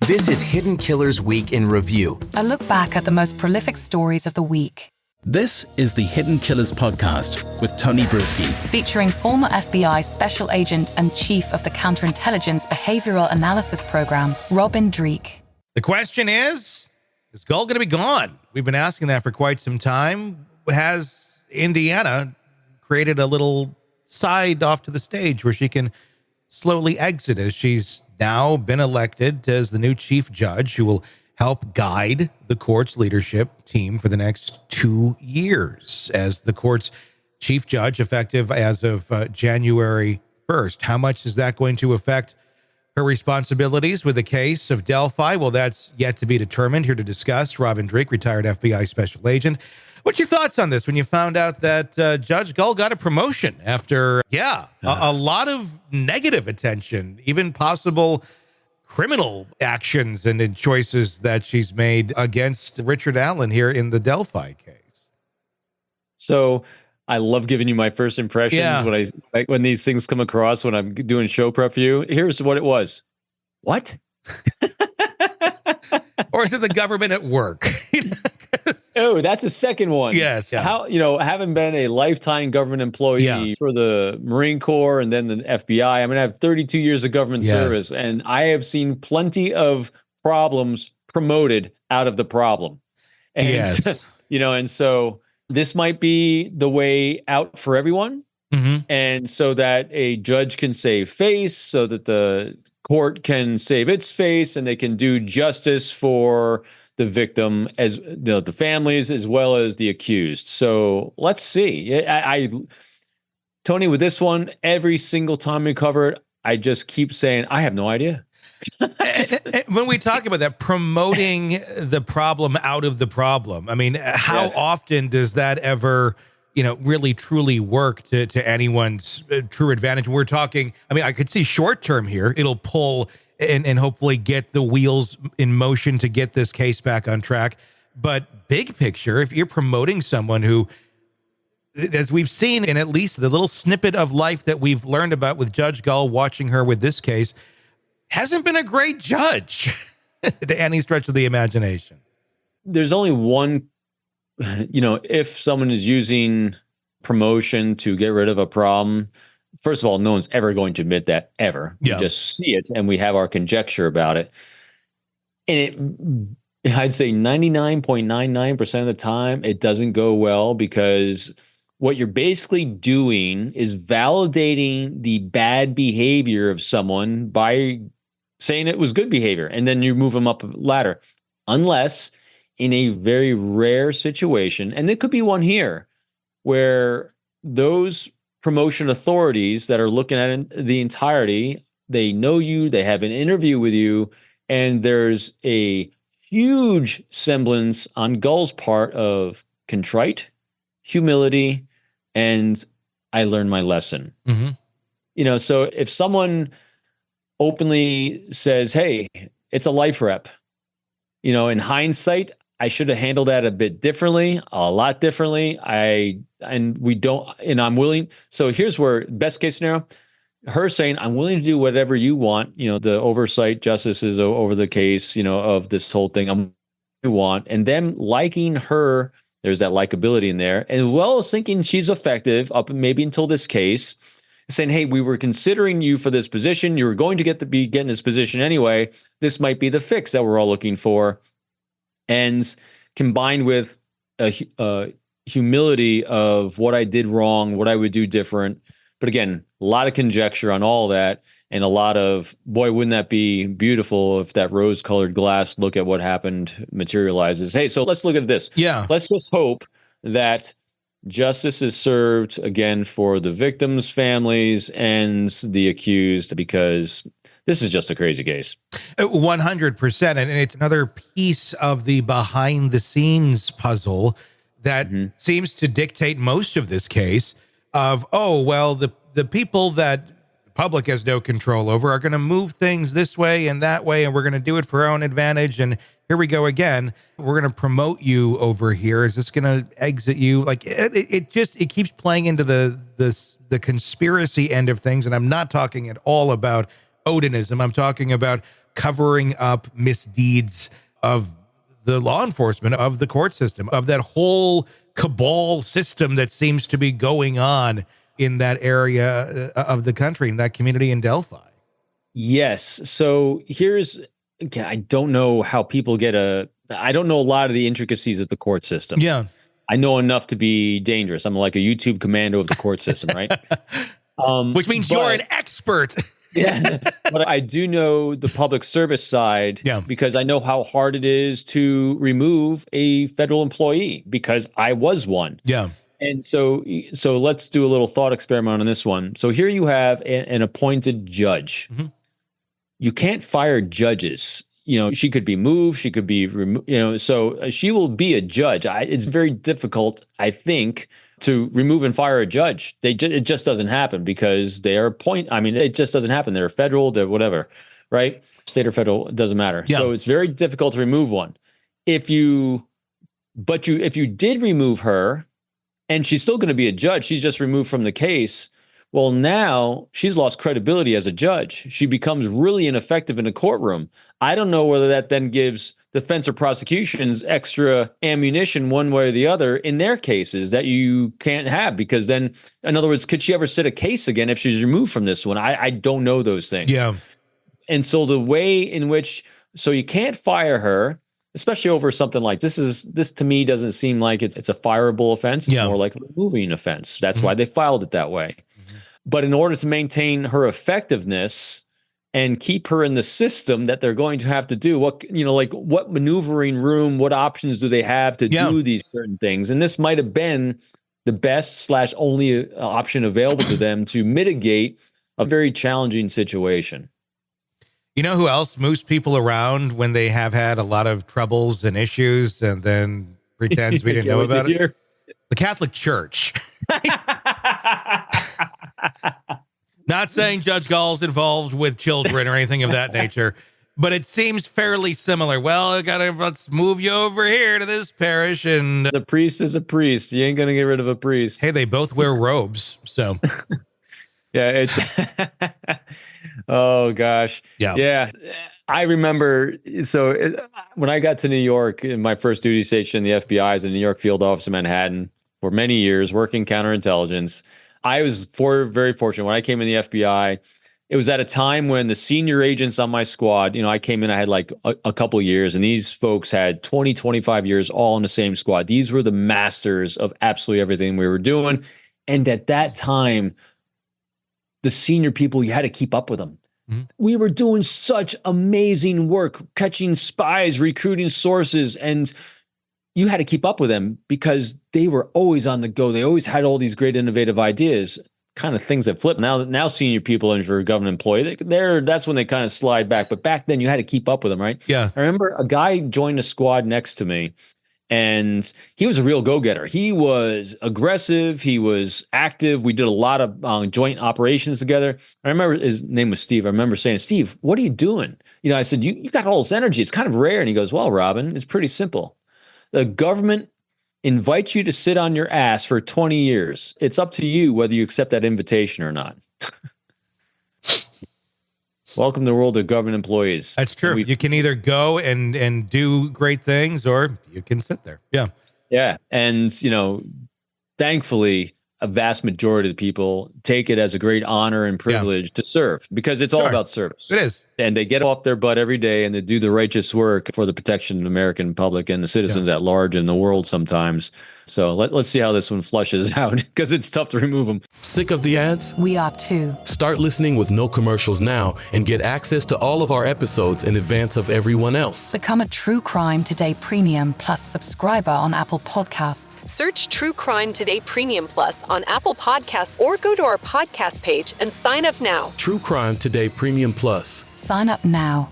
This is Hidden Killers Week in Review. A look back at the most prolific stories of the week. This is the Hidden Killers podcast with Tony Brueski. Featuring former FBI Special Agent and Chief of the Counterintelligence Behavioral Analysis Program, Dreeke. The question is Gull going to be gone? We've been asking that for quite some time. Has Indiana created a little side off to the stage where she can slowly exit as she's now been elected as the new chief judge who will help guide the court's leadership team for the next 2 years as the court's chief judge, effective as of January 1st. How much is that going to affect her responsibilities with the case of Delphi? Well, that's yet to be determined. Here to discuss, Dreeke, retired FBI special agent. What's your thoughts on this when you found out that Judge Gull got a promotion after, a lot of negative attention, even possible criminal actions and choices that she's made against Richard Allen here in the Delphi case? So I love giving you my first impressions when these things come across when I'm doing show prep for you. Here's what it was. What? Or is it the government at work? Oh, that's a second one. Yes. Yeah. How, having been a lifetime government employee for the Marine Corps and then the FBI, I mean, I have 32 years of government service, and I have seen plenty of problems promoted out of the problem. And, and so this might be the way out for everyone. Mm-hmm. And so that a judge can save face, so that the court can save its face, and they can do justice for the victim, as the families, as well as the accused. So let's see. Tony, with this one, every single time we cover it, I just keep saying, I have no idea. When we talk about that, promoting the problem out of the problem, I mean, how often does that ever, really truly work to anyone's true advantage? We're talking, I mean, I could see short term here, it'll pull and hopefully get the wheels in motion to get this case back on track. But big picture, if you're promoting someone who, as we've seen in at least the little snippet of life that we've learned about with Judge Gull, watching her with this case, hasn't been a great judge to any stretch of the imagination. There's only one, if someone is using promotion to get rid of a problem, first of all, no one's ever going to admit that, ever. We just see it, and we have our conjecture about it. And I'd say 99.99% of the time, it doesn't go well, because what you're basically doing is validating the bad behavior of someone by saying it was good behavior, and then you move them up a ladder. Unless in a very rare situation, and there could be one here, where those promotion authorities that are looking at the entirety, they know you, they have an interview with you, and there's a huge semblance on Gull's part of contrite, humility, and I learned my lesson. Mm-hmm. So if someone openly says, hey, it's a life rep, in hindsight, I should have handled that a bit differently, a lot differently. I'm willing. So here's where best case scenario, her saying, I'm willing to do whatever you want. The oversight justice is over the case, of this whole thing. You want, and them liking her. There's that likability in there, as well as thinking she's effective up maybe until this case, saying, hey, we were considering you for this position. You were going to be getting this position anyway. This might be the fix that we're all looking for. And combined with a humility of what I did wrong, what I would do different. But again, a lot of conjecture on all that, and a lot of, boy, wouldn't that be beautiful if that rose-colored glass look at what happened materializes. Hey, so let's look at this. Yeah. Let's just hope that justice is served, again, for the victims' families and the accused, because this is just a crazy case. 100%. And it's another piece of the behind the scenes puzzle that seems to dictate most of this case of, the people that the public has no control over are going to move things this way and that way, and we're going to do it for our own advantage. And here we go again. We're going to promote you over here. Is this going to exit you? Like it keeps playing into the conspiracy end of things. And I'm not talking at all about Odinism. I'm talking about covering up misdeeds of the law enforcement, of the court system, of that whole cabal system that seems to be going on in that area of the country, in that community in Delphi. Yes. So I don't know how people I don't know a lot of the intricacies of the court system. Yeah. I know enough to be dangerous. I'm like a YouTube commando of the court system, right? Which means you're an expert. Yeah. But I do know the public service side because I know how hard it is to remove a federal employee because I was one. Yeah. And so let's do a little thought experiment on this one. So here you have an appointed judge. Mm-hmm. You can't fire judges. She could be moved, she could be removed, so she will be a judge. It's very difficult, I think, to remove and fire a judge. It just doesn't happen because they are it just doesn't happen. They're federal, they're whatever, right? State or federal, it doesn't matter. Yeah. So it's very difficult to remove one. If you did remove her and she's still going to be a judge, she's just removed from the case. Well, now she's lost credibility as a judge. She becomes really ineffective in a courtroom. I don't know whether that then gives defense or prosecutions extra ammunition one way or the other in their cases that you can't have, because then, in other words, could she ever sit a case again if she's removed from this one? I don't know those things. Yeah. And so the way in which, so you can't fire her, especially over something like this to me doesn't seem like it's a fireable offense. It's more like a removing offense. That's why they filed it that way. But in order to maintain her effectiveness and keep her in the system that they're going to have to do, what maneuvering room, what options do they have to do these certain things? And this might have been the best / only option available to them to mitigate a very challenging situation. You know who else moves people around when they have had a lot of troubles and issues and then pretends we didn't know about it? The Catholic Church. Not saying Judge Gull's involved with children or anything of that nature, but it seems fairly similar. Well, let's move you over here to this parish, and a priest is a priest. You ain't gonna get rid of a priest. Hey, they both wear robes, so yeah, it's oh gosh, yeah. I remember. So when I got to New York, in my first duty station, the FBI is in the New York field office in Manhattan for many years, working counterintelligence. I was very fortunate. When I came in the FBI, it was at a time when the senior agents on my squad, I came in, I had like a couple of years, and these folks had 20, 25 years all in the same squad. These were the masters of absolutely everything we were doing. And at that time, the senior people, you had to keep up with them. Mm-hmm. We were doing such amazing work, catching spies, recruiting sources, and you had to keep up with them because they were always on the go. They always had all these great innovative ideas, kind of things that flip. Now senior people, and for a government employee, that's when they kind of slide back. But back then you had to keep up with them, right? Yeah. I remember a guy joined a squad next to me, and he was a real go-getter. He was aggressive. He was active. We did a lot of joint operations together. I remember his name was Steve. I remember saying, Steve, what are you doing? I said, you got all this energy. It's kind of rare. And he goes, well, Robin, it's pretty simple. The government invites you to sit on your ass for 20 years. It's up to you whether you accept that invitation or not. Welcome to the world of government employees. That's true. You can either go and do great things, or you can sit there. Yeah. Yeah. And, thankfully, a vast majority of the people take it as a great honor and privilege to serve, because it's all about service. It is. And they get off their butt every day and they do the righteous work for the protection of the American public and the citizens at large in the world sometimes. So let's see how this one flushes out, because it's tough to remove them. Sick of the ads? We are too. Start listening with no commercials now and get access to all of our episodes in advance of everyone else. Become a True Crime Today Premium Plus subscriber on Apple Podcasts. Search True Crime Today Premium Plus on Apple Podcasts, or go to our podcast page and sign up now. True Crime Today Premium Plus. Sign up now.